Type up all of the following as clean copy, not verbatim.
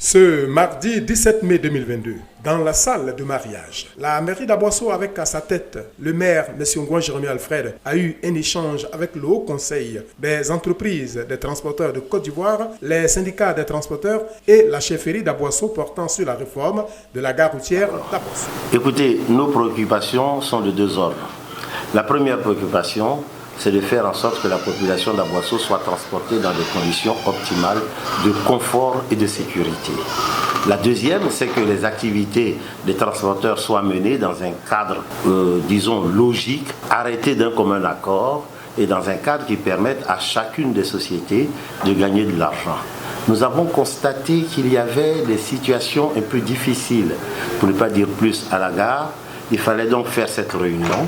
Ce mardi 17 mai 2022, dans la salle de mariage, la mairie d'Aboisseau avec à sa tête le maire M. Ngouan Jérémie Alfred a eu un échange avec le Haut Conseil des entreprises des transporteurs de Côte d'Ivoire, les syndicats des transporteurs et la chefferie d'Aboisseau portant sur la réforme de la gare routière d'Aboisseau. Écoutez, nos préoccupations sont de deux ordres. La première préoccupation, c'est de faire en sorte que la population d'Aboisseau soit transportée dans des conditions optimales de confort et de sécurité. La deuxième, c'est que les activités des transporteurs soient menées dans un cadre, disons, logique, arrêté d'un commun accord et dans un cadre qui permette à chacune des sociétés de gagner de l'argent. Nous avons constaté qu'il y avait des situations un peu difficiles, pour ne pas dire plus, à la gare. Il fallait donc faire cette réunion.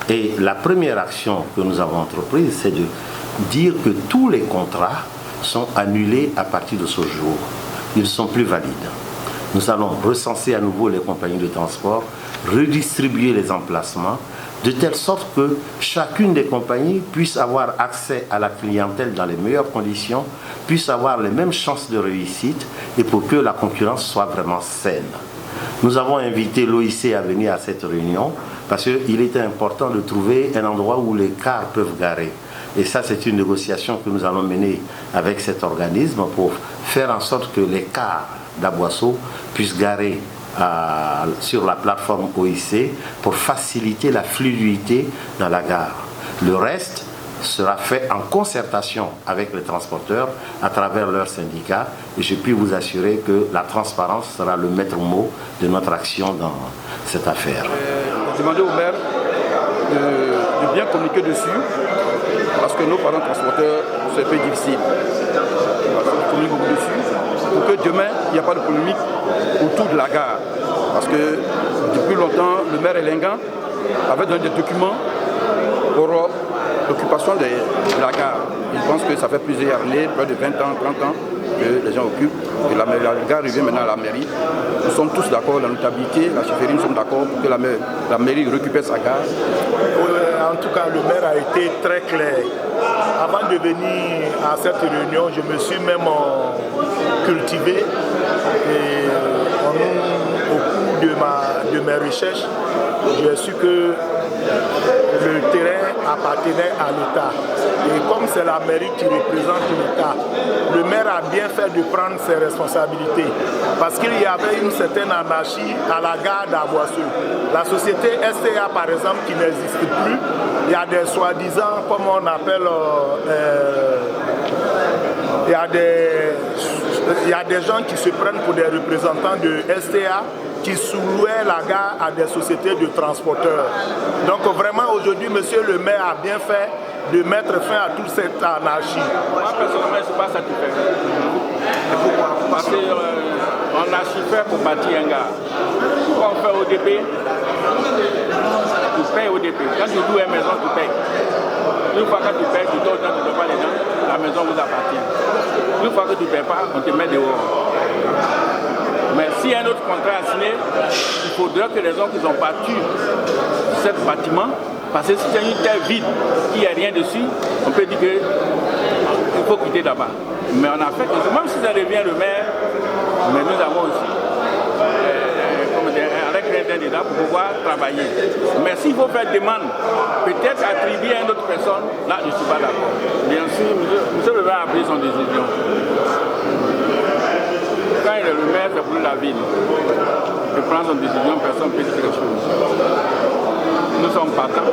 Et la première action que nous avons entreprise, c'est de dire que tous les contrats sont annulés à partir de ce jour. Ils ne sont plus valides. Nous allons recenser à nouveau les compagnies de transport, redistribuer les emplacements, de telle sorte que chacune des compagnies puisse avoir accès à la clientèle dans les meilleures conditions, puisse avoir les mêmes chances de réussite et pour que la concurrence soit vraiment saine. Nous avons invité l'OIC à venir à cette réunion parce qu'il était important de trouver un endroit où les cars peuvent garer. Et ça, c'est une négociation que nous allons mener avec cet organisme pour faire en sorte que les cars d'Aboisseau puissent garer sur la plateforme OIC pour faciliter la fluidité dans la gare. Le reste sera fait en concertation avec les transporteurs à travers leurs syndicats et je puis vous assurer que la transparence sera le maître mot de notre action dans cette affaire. Demander au maire de bien communiquer dessus parce que nos parents transporteurs, c'est un peu difficile. On communique beaucoup dessus pour que demain, il n'y a pas de polémique autour de la gare. Parce que depuis longtemps, le maire Elengan avait donné des documents pour l'occupation de la gare. Je pense que ça fait plusieurs années, près de 20 ans, 30 ans, que les gens occupent, que la gare revient maintenant à la mairie. Nous sommes tous d'accord, la notabilité, la chefferie, nous sommes d'accord pour que la mairie récupère sa gare. En tout cas, le maire a été très clair. Avant de venir à cette réunion, je me suis même cultivé et au cours de mes recherches, j'ai su que le terrain appartenait à l'État. Et comme c'est la mairie qui représente l'État, le maire a bien fait de prendre ses responsabilités. Parce qu'il y avait une certaine anarchie à la gare d'Aboisseau. La société STA, par exemple, qui n'existe plus, il y a des soi-disant, comme on appelle, il y a des gens qui se prennent pour des représentants de STA, qui sous-louaient la gare à des sociétés de transporteurs. Donc vraiment aujourd'hui, monsieur le maire a bien fait de mettre fin à toute cette anarchie. Moi personnellement, je ne suis pas satisfait. Pourquoi? Parce qu'on archifait pour bâtir un gare. Quand on fait ODP, tu payes ODP. Quand tu loues une maison, tu payes. Une fois que tu payes, tu donnes, tu ne donnes pas les gens, la maison vous appartient. Une fois que tu ne payes pas, on te met dehors. Mais s'il y a un autre contrat à signer, il faudrait que les gens qui ont battu ce bâtiment, parce que si c'est une terre vide, il n'y a rien dessus, on peut dire qu'il faut quitter là-bas. Mais on a fait, même si ça devient le maire, mais nous avons aussi avec les là pour pouvoir travailler. Mais s'il faut faire demande, peut-être attribuer à une autre personne, là je ne suis pas d'accord. Bien sûr, monsieur le maire a pris son décision. Quand il est le maire, c'est pour la ville. Il prend son décision, personne ne peut dire quelque chose. Nous sommes partants.